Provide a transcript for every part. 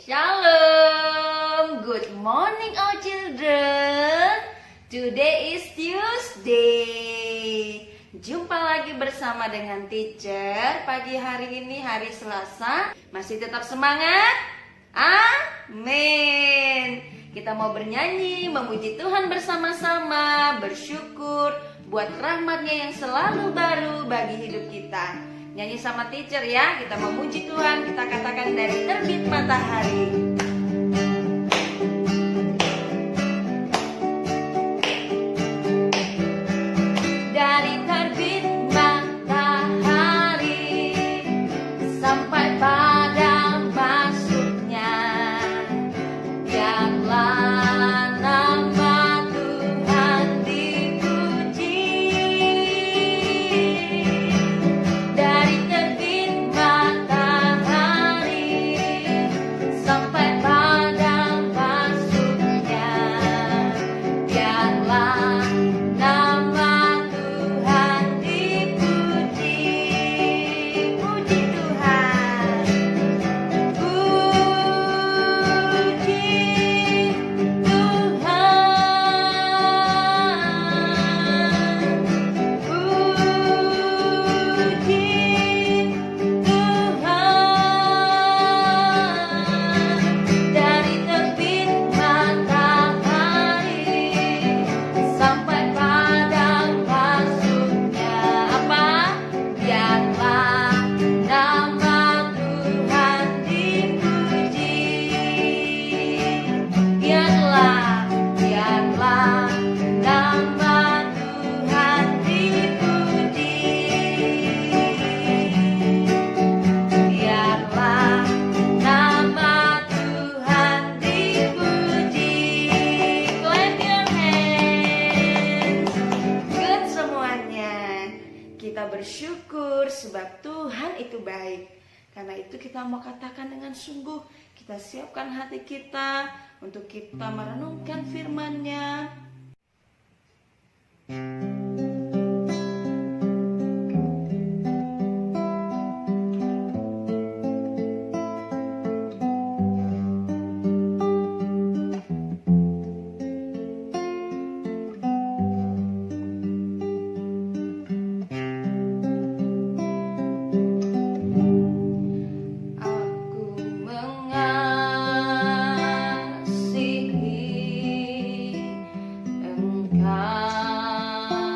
Shalom, good morning all children. Today is Tuesday. Jumpa lagi bersama dengan teacher. Pagi hari ini hari Selasa. Masih tetap semangat? Amin. Kita mau bernyanyi, memuji Tuhan bersama-sama, bersyukur buat rahmatnya yang selalu baru bagi hidup kita. Nyanyi sama teacher ya, kita memuji Tuhan, kita katakan dari terbit matahari. Dari terbit matahari sampai pada masuknya, biarlah nama Tuhan dipuji. Dari terbit matahari sampai pada masuknya, biarlah nama Tuhan dipuji. Puji Tuhan, puji Tuhan, dari terbit matahari sampai pada masuknya, biarlah nama Tuhan dipuji. Biarlah nama Tuhan dipuji. Biarlah nama Tuhan dipuji. Clap your hands. Good semuanya. Kita bersyukur sebab Tuhan itu baik. Karena itu kita mau katakan dengan sungguh, kita siapkan hati kita untuk kita merenungkan firman-Nya. Aku mengasihi Engkau.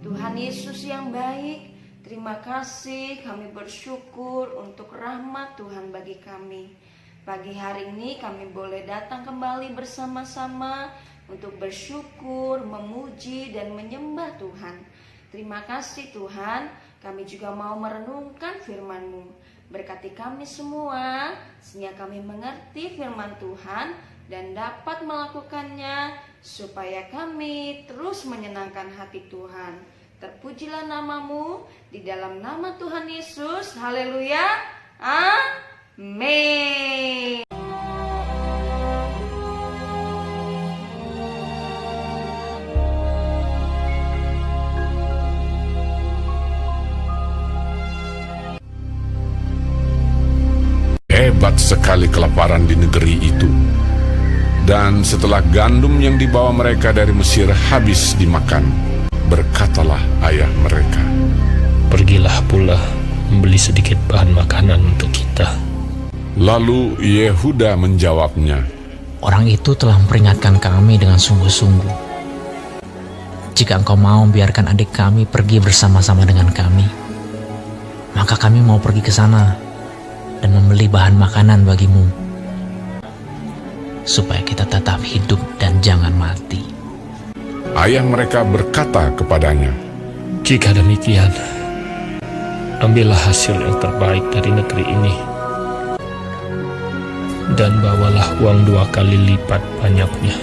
Tuhan Yesus yang baik, terima kasih, kami bersyukur untuk rahmat Tuhan bagi kami. Pagi hari ini kami boleh datang kembali bersama-sama untuk bersyukur, memuji, dan menyembah Tuhan. Terima kasih Tuhan, kami juga mau merenungkan firman-Mu. Berkati kami semua, sehingga kami mengerti firman Tuhan dan dapat melakukannya, supaya kami terus menyenangkan hati Tuhan. Terpujilah nama-Mu, di dalam nama Tuhan Yesus. Haleluya, amin. Hebat sekali kelaparan di negeri itu. Dan setelah gandum yang dibawa mereka dari Mesir habis dimakan, berkatalah ayah mereka, "Pergilah pula membeli sedikit bahan makanan untuk kita." Lalu Yehuda menjawabnya, "Orang itu telah memperingatkan kami dengan sungguh-sungguh. Jika engkau mau biarkan adik kami pergi bersama-sama dengan kami, maka kami mau pergi ke sana dan membeli bahan makanan bagimu, supaya kita tetap hidup dan jangan mati." Ayah mereka berkata kepadanya, "Jika demikian, ambillah hasil yang terbaik dari negeri ini, dan bawalah uang 2 kali lipat banyaknya."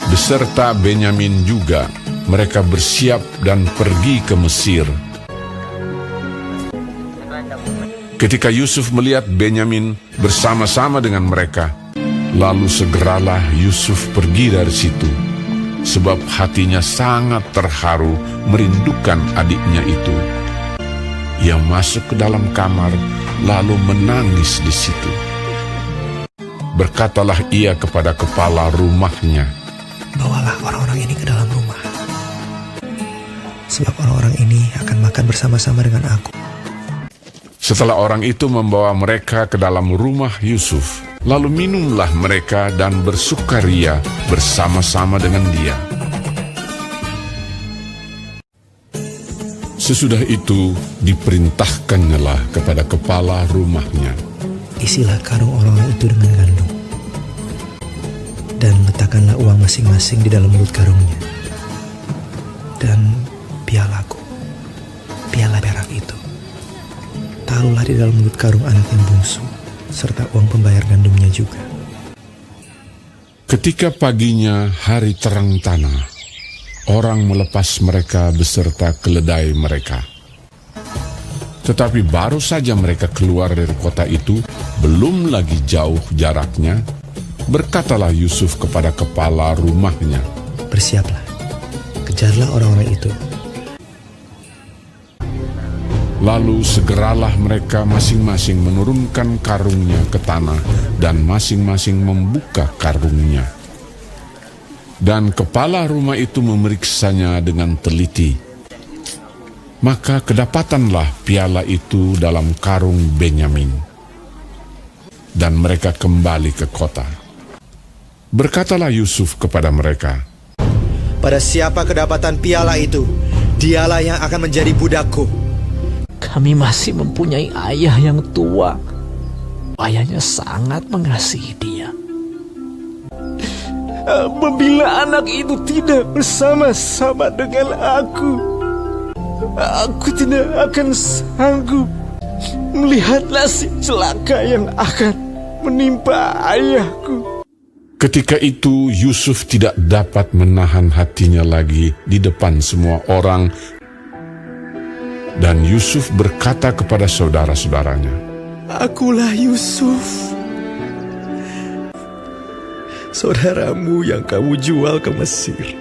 Beserta Benyamin juga, mereka bersiap dan pergi ke Mesir. Ketika Yusuf melihat Benyamin bersama-sama dengan mereka, lalu segeralah Yusuf pergi dari situ, sebab hatinya sangat terharu merindukan adiknya itu. Ia masuk ke dalam kamar, lalu menangis di situ. Berkatalah ia kepada kepala rumahnya, "Bawalah orang-orang ini ke dalam rumah, sebab orang-orang ini akan makan bersama-sama dengan aku." Setelah orang itu membawa mereka ke dalam rumah Yusuf, lalu minumlah mereka dan bersukaria bersama-sama dengan dia. Sesudah itu diperintahkannyalah kepada kepala rumahnya, "Isilah karung orang-orang itu dengan gandum, dan letakkanlah uang masing-masing di dalam mulut karungnya, dan pialaku, piala perak itu, taruhlah di dalam mulut karung anak yang bungsu, serta uang pembayar gandumnya juga." Ketika paginya hari terang tanah, orang melepas mereka beserta keledai mereka. Tetapi baru saja mereka keluar dari kota itu, belum lagi jauh jaraknya, berkatalah Yusuf kepada kepala rumahnya, "Bersiaplah, kejarlah orang-orang itu." Lalu segeralah mereka masing-masing menurunkan karungnya ke tanah dan masing-masing membuka karungnya. Dan kepala rumah itu memeriksanya dengan teliti. Maka kedapatanlah piala itu dalam karung Benyamin. Dan mereka kembali ke kota. Berkatalah Yusuf kepada mereka, "Pada siapa kedapatan piala itu, dialah yang akan menjadi budakku." Kami masih mempunyai ayah yang tua. Ayahnya sangat mengasihi dia. Apabila anak itu tidak bersama-sama dengan aku tidak akan sanggup melihat nasib celaka yang akan menimpa ayahku." ketika itu Yusuf tidak dapat menahan hatinya lagi di depan semua orang. Dan Yusuf berkata kepada saudara-saudaranya, "Akulah Yusuf, saudaramu yang kamu jual ke Mesir."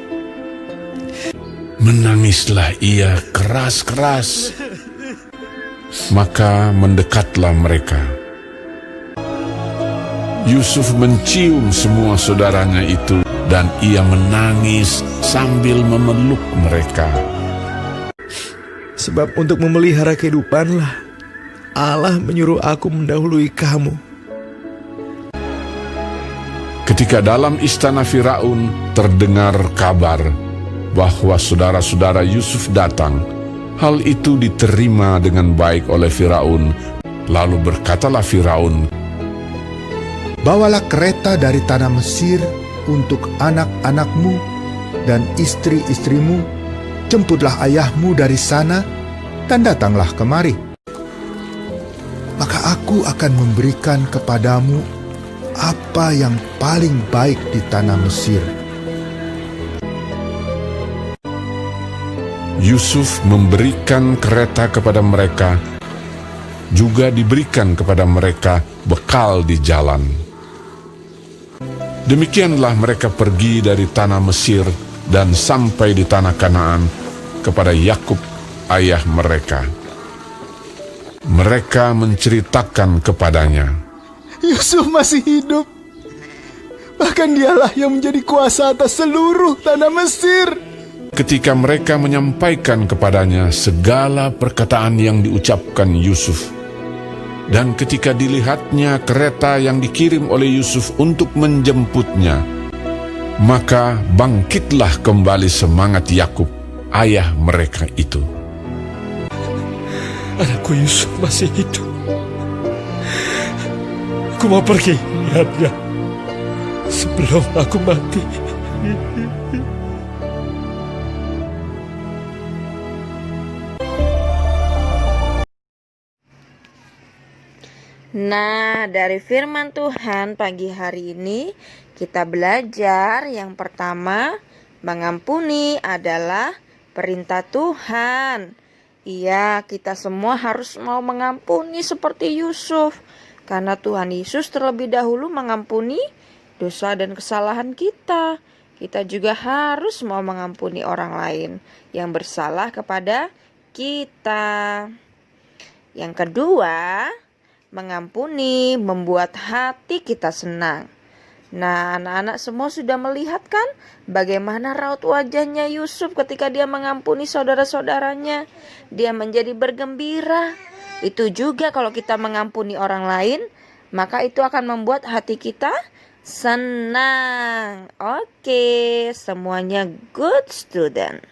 Menangislah ia keras-keras. Maka mendekatlah mereka. Yusuf mencium semua saudaranya itu, dan ia menangis sambil memeluk mereka. "Sebab untuk memelihara kehidupanlah Allah menyuruh aku mendahului kamu." Ketika dalam istana Firaun terdengar kabar bahwa saudara-saudara Yusuf datang, hal itu diterima dengan baik oleh Firaun. Lalu berkatalah Firaun, "Bawalah kereta dari tanah Mesir untuk anak-anakmu dan istri-istrimu, jemputlah ayahmu dari sana, dan datanglah kemari. Maka aku akan memberikan kepadamu apa yang paling baik di tanah Mesir." Yusuf memberikan kereta kepada mereka, juga diberikan kepada mereka bekal di jalan. Demikianlah mereka pergi dari tanah Mesir dan sampai di tanah Kanaan kepada Yakub ayah mereka. Mereka menceritakan kepadanya, Yusuf masih hidup. Bahkan dialah yang menjadi kuasa atas seluruh tanah Mesir. ketika mereka menyampaikan kepadanya segala perkataan yang diucapkan Yusuf. Dan ketika dilihatnya kereta yang dikirim oleh Yusuf untuk menjemputnya, maka bangkitlah kembali semangat Yakub, ayah mereka itu. Anakku Yusuf masih hidup. Aku mau pergi lihatnya sebelum aku mati. Nah, dari firman Tuhan pagi hari ini kita belajar yang pertama, mengampuni adalah perintah Tuhan. Iya, kita semua harus mau mengampuni seperti Yusuf, karena Tuhan Yesus terlebih dahulu mengampuni dosa dan kesalahan kita. Kita juga harus mau mengampuni orang lain yang bersalah kepada kita. Yang kedua, mengampuni membuat hati kita senang. Nah, anak-anak semua sudah melihat kan bagaimana raut wajahnya Yusuf ketika dia mengampuni saudara-saudaranya. Dia menjadi bergembira. Itu juga kalau kita mengampuni orang lain, maka itu akan membuat hati kita senang. Oke, semuanya good student.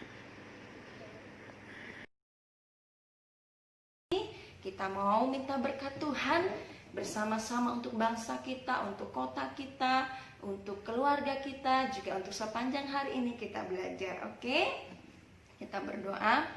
Kita mau minta berkat Tuhan bersama-sama untuk bangsa kita, untuk kota kita, untuk keluarga kita, juga untuk sepanjang hari ini kita belajar, oke? Kita berdoa.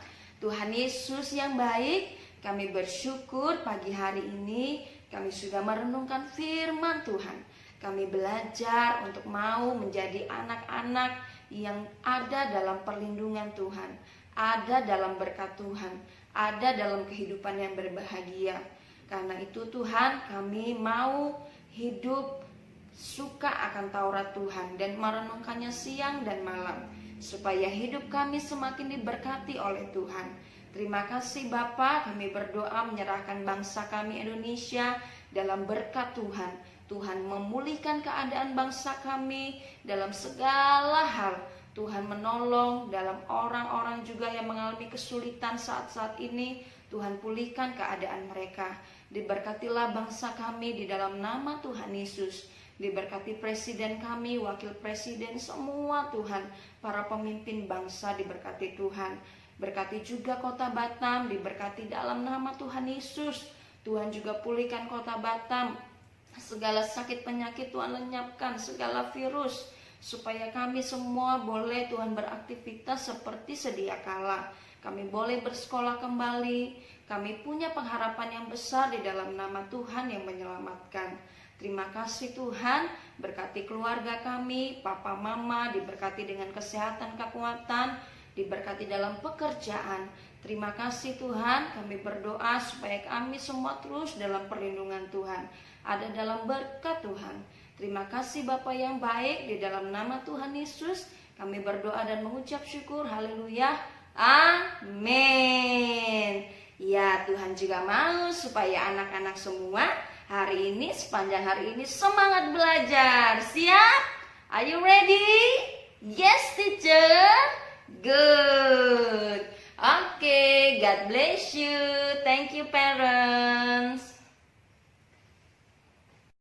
Tuhan Yesus yang baik, kami bersyukur pagi hari ini kami sudah merenungkan firman Tuhan. Kami belajar untuk mau menjadi anak-anak yang ada dalam perlindungan Tuhan, ada dalam berkat Tuhan, ada dalam kehidupan yang berbahagia. Karena itu Tuhan, kami mau hidup suka akan Taurat Tuhan dan merenungkannya siang dan malam, supaya hidup kami semakin diberkati oleh Tuhan. Terima kasih Bapa, kami berdoa menyerahkan bangsa kami Indonesia dalam berkat Tuhan. Tuhan memulihkan keadaan bangsa kami dalam segala hal. Tuhan menolong dalam orang-orang juga yang mengalami kesulitan saat-saat ini. Tuhan pulihkan keadaan mereka. Diberkatilah bangsa kami di dalam nama Tuhan Yesus. Diberkati presiden kami, wakil presiden, semua Tuhan. Para pemimpin bangsa diberkati Tuhan. Berkati juga kota Batam, diberkati dalam nama Tuhan Yesus. Tuhan juga pulihkan kota Batam. Segala sakit penyakit Tuhan lenyapkan, segala virus, supaya kami semua boleh Tuhan beraktivitas seperti sedia kala. Kami boleh bersekolah kembali. Kami punya pengharapan yang besar di dalam nama Tuhan yang menyelamatkan. Terima kasih Tuhan, berkati keluarga kami, papa mama, diberkati dengan kesehatan, kekuatan, diberkati dalam pekerjaan. Terima kasih Tuhan, kami berdoa supaya kami semua terus dalam perlindungan Tuhan, ada dalam berkat Tuhan. Terima kasih Bapa yang baik, di dalam nama Tuhan Yesus kami berdoa dan mengucap syukur. Haleluya, amin. Ya, Tuhan juga mau supaya anak-anak semua hari ini, sepanjang hari ini semangat belajar. Siap? Are you ready? Yes teacher. Good. Okay, God bless you. Thank you parents.